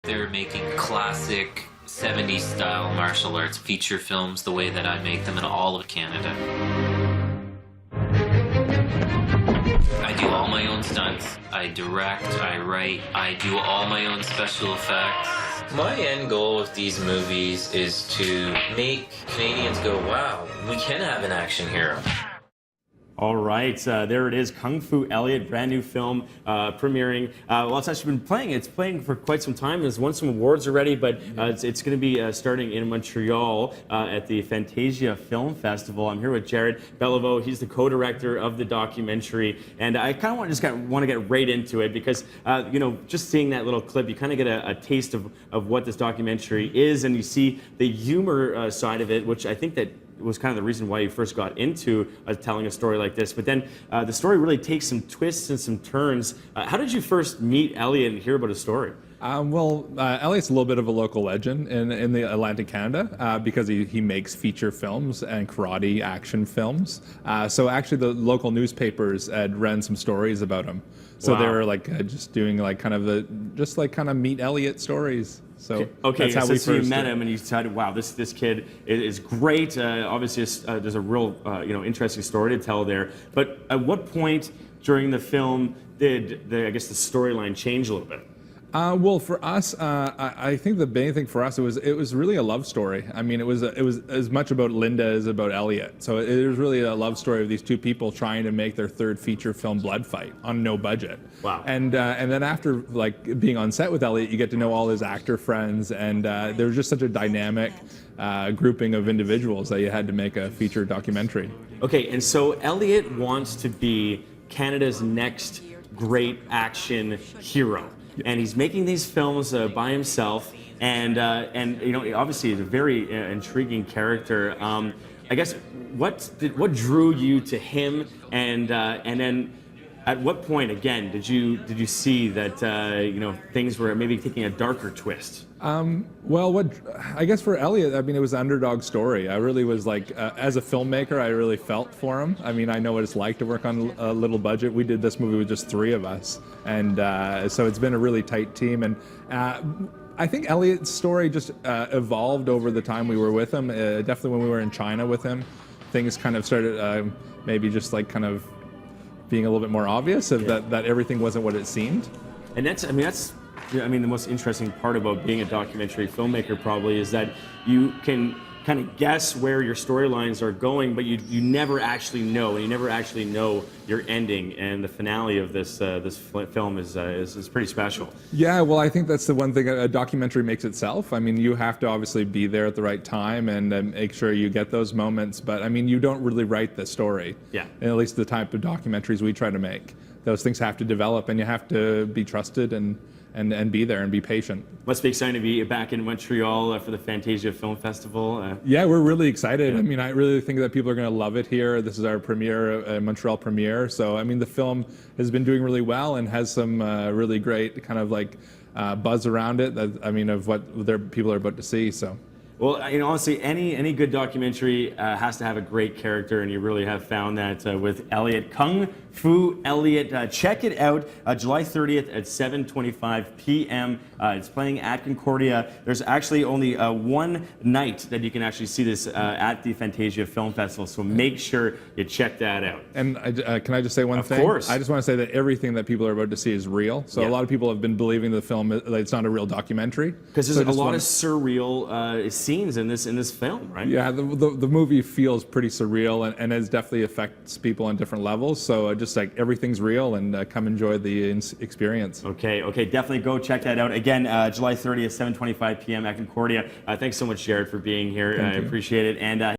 there making classic 70s style martial arts feature films the way that I make them in all of Canada. I do all my own stunts, I direct, I write, I do all my own special effects. My end goal with these movies is to make Canadians go, wow, we can have an action hero. All right, there it is, Kung Fu Elliot, brand new film premiering. Well, it's actually been playing. It's playing for quite some time. It's won some awards already, but it's going to be starting in Montreal at the Fantasia Film Festival. I'm here with Jaret Belliveau. He's the co-director of the documentary, and I kind of want to get right into it because you know, just seeing that little clip, you kind of get a taste of what this documentary is, and you see the humor side of it, which I think that was kind of the reason why you first got into telling a story like this. But then the story really takes some twists and some turns. How did you first meet Elliot and hear about his story? Elliot's a little bit of a local legend in the Atlantic Canada because he makes feature films and karate action films. So actually the local newspapers had ran some stories about him. So Wow. they were like just doing like kind of meet Elliot stories. So okay, that's how so, we so you first met did. him and you decided, wow, this kid is great. Obviously, there's a real interesting story to tell there. But at what point during the film did the storyline change a little bit? Well, for us, I think the main thing for us it was really a love story. I mean, it was as much about Linda as about Elliot. So it was really a love story of these two people trying to make their third feature film, Blood Fight, on no budget. Wow. And then after like being on set with Elliot, you get to know all his actor friends, and there was just such a dynamic grouping of individuals that you had to make a feature documentary. Okay, and so Elliot wants to be Canada's next great action hero. And he's making these films by himself, and you know, obviously he's a very intriguing character. I guess what drew you to him, and then at what point again did you see that you know, things were maybe taking a darker twist? Well, I guess for Elliot, I mean, it was an underdog story. I really was like, as a filmmaker, I really felt for him. I mean, I know what it's like to work on a little budget. We did this movie with just 3 of us, and so it's been a really tight team. And I think Elliot's story just evolved over the time we were with him. Definitely when we were in China with him, things kind of started maybe just like kind of being a little bit more obvious of that everything wasn't what it seemed. And that's the most interesting part about being a documentary filmmaker probably is that you can kind of guess where your storylines are going, but you never actually know, and you never actually know your ending. And the finale of this film is pretty special. Yeah, well, I think that's the one thing a documentary makes itself. I mean, you have to obviously be there at the right time and make sure you get those moments. But I mean, you don't really write the story. Yeah. And at least the type of documentaries we try to make, those things have to develop, and you have to be trusted and be there and be patient. Must be exciting to be back in Montreal for the Fantasia Film Festival. Yeah, we're really excited. I mean, I really think that people are going to love it here. This is our premiere, Montreal premiere. So, I mean, the film has been doing really well and has some really great kind of like buzz around it. Of what people are about to see. So. Well, you know, honestly, any good documentary has to have a great character, and you really have found that with Elliot. Kung Fu Elliot. Check it out, July 30th at 7:25 p.m. It's playing at Concordia. There's actually only one night that you can actually see this at the Fantasia Film Festival, so make sure you check that out. And can I just say one thing? Of course. I just want to say that everything that people are about to see is real. So a lot of people have been believing the film it's not a real documentary. Because there's a lot of surreal scenes in this film, right? Yeah, the movie feels pretty surreal and it definitely affects people on different levels. So just like everything's real, and come enjoy the experience. Okay, definitely go check that out. Again, July 30th, 7:25 p.m. at Concordia. Thanks so much, Jaret, for being here. I appreciate it. And